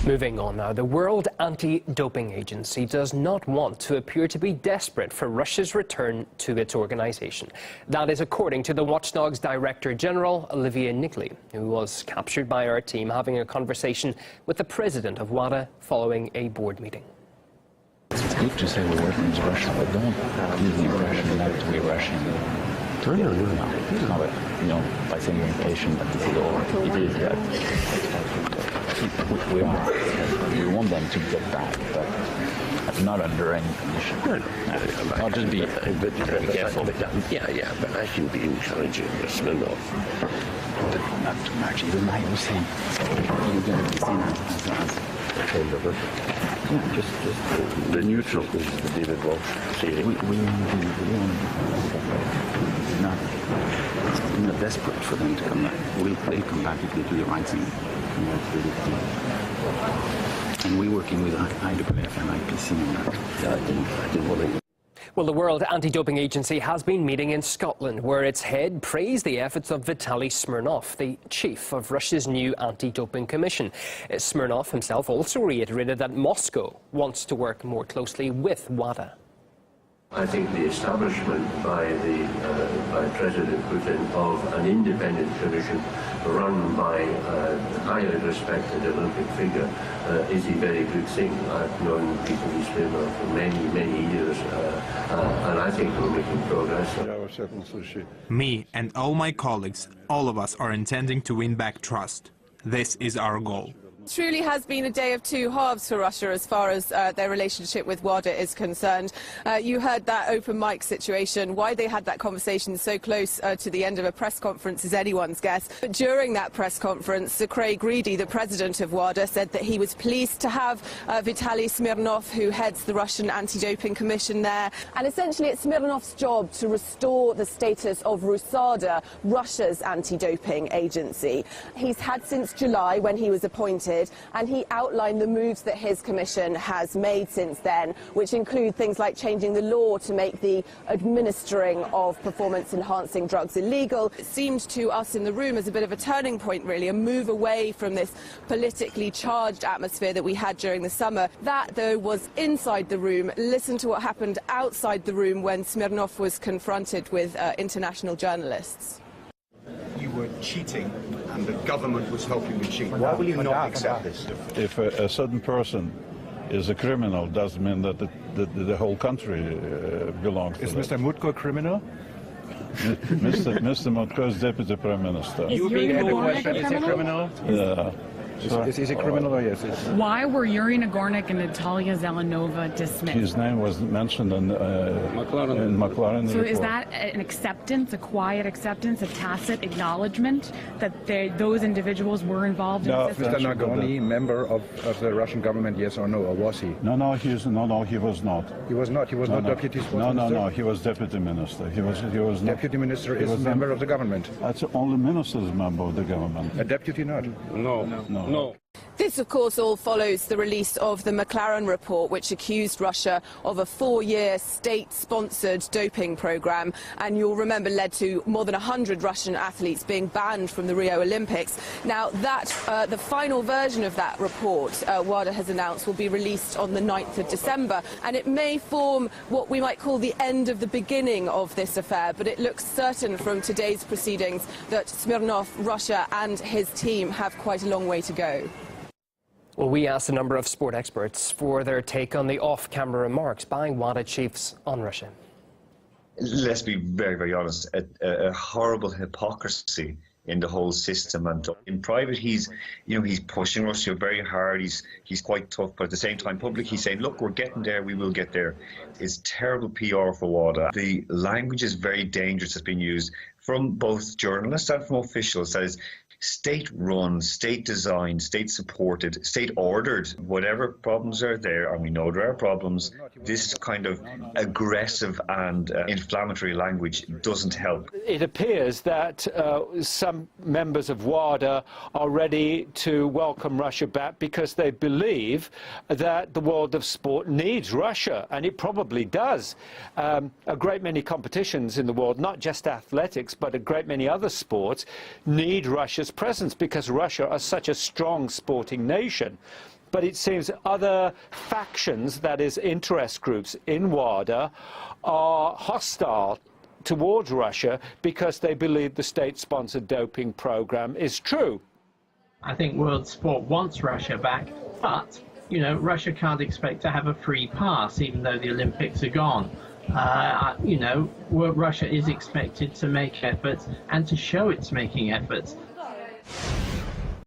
Moving on now, the World Anti-Doping Agency does not want to appear to be desperate for Russia's return to its organisation. That is according to the watchdog's Director General, Nicolas, who was captured by our team having a conversation with the president of WADA following a board meeting. It's good to say we're working with Russia, but don't give the impression that we're rushing. By saying we're impatient that this is over. It is that. We want them to get back, but not under any condition. I'll just be very careful. Yeah, but I should be encouraging the Smirnoff. Not too much. Even I was saying you're going to be seen as just the neutral is the David Walsh series. We're not desperate for them to come back. They'll come back if they do the right thing. And we're working with IAAF and IPC on that. I didn't want to. Well, the World Anti-Doping Agency has been meeting in Scotland, where its head praised the efforts of Vitaly Smirnov, the chief of Russia's new anti-doping commission. Smirnov himself also reiterated that Moscow wants to work more closely with WADA. I think the establishment by President Putin of an independent commission run by a highly respected Olympic figure is a very good thing. I've known Vitaly Smirnov for many years, and I think we're making progress. Me and all my colleagues, all of us are intending to win back trust. This is our goal. Truly has been a day of two halves for Russia as far as their relationship with WADA is concerned. You heard that open mic situation. Why they had that conversation so close to the end of a press conference is anyone's guess. But during that press conference, Sir Craig Reedy, the president of WADA, said that he was pleased to have Vitaly Smirnov, who heads the Russian Anti-Doping Commission there. And essentially it's Smirnov's job to restore the status of RUSADA, Russia's anti-doping agency. He's had since July when he was appointed, and he outlined the moves that his commission has made since then, which include things like changing the law to make the administering of performance-enhancing drugs illegal. It seemed to us in the room as a bit of a turning point, really, a move away from this politically charged atmosphere that we had during the summer. That, though, was inside the room. Listen to what happened outside the room when Smirnov was confronted with international journalists. You were cheating and the government was helping you cheat. Why will you not accept this? If a certain person is a criminal, doesn't mean that the whole country belongs to Is that. Mr. Mutko a criminal? Mr. Mutko is Deputy Prime Minister. You being a criminal? Yeah. Is he a criminal or yes? Why were Yuri Nagornik and Natalia Zelenova dismissed? His name was mentioned in McLaren So report. is that an acceptance, a quiet acceptance, a tacit acknowledgement that those individuals were involved in this? Mr. Nagorny, member of the Russian government, yes or no, or was he? No, he was not. He was not. He was not deputy sports minister? No, he was deputy minister. He was not. Deputy minister is a member of the government. That's only ministers member of the government. A deputy not? No. This, of course, all follows the release of the McLaren report, which accused Russia of a 4-year state-sponsored doping program, and you'll remember led to more than 100 Russian athletes being banned from the Rio Olympics. Now, the final version of that report, WADA has announced, will be released on the 9th of December, and it may form what we might call the end of the beginning of this affair, but it looks certain from today's proceedings that Smirnov, Russia and his team have quite a long way to go. Well, we asked a number of sport experts for their take on the off-camera remarks by WADA chiefs on Russia. Let's be very honest, a horrible hypocrisy in the whole system. And in private, he's pushing Russia very hard. He's quite tough, but at the same time, public, he's saying, look, we're getting there, we will get there. It's terrible PR for WADA. The language is very dangerous that's been used from both journalists and from officials. That is state-run, state-designed, state-supported, state-ordered. Whatever problems are there, and we know there are problems, this kind of aggressive and inflammatory language doesn't help. It appears that some members of WADA are ready to welcome Russia back because they believe that the world of sport needs Russia, and it probably does. A great many competitions in the world, not just athletics, but a great many other sports, need Russia's presence because Russia is such a strong sporting nation. but it seems other factions, that is interest groups in WADA, are hostile towards Russia because they believe the state-sponsored doping program is true. I think world sport wants Russia back, but, you know, Russia can't expect to have a free pass even though the Olympics are gone. You know, Russia is expected to make efforts and to show it's making efforts.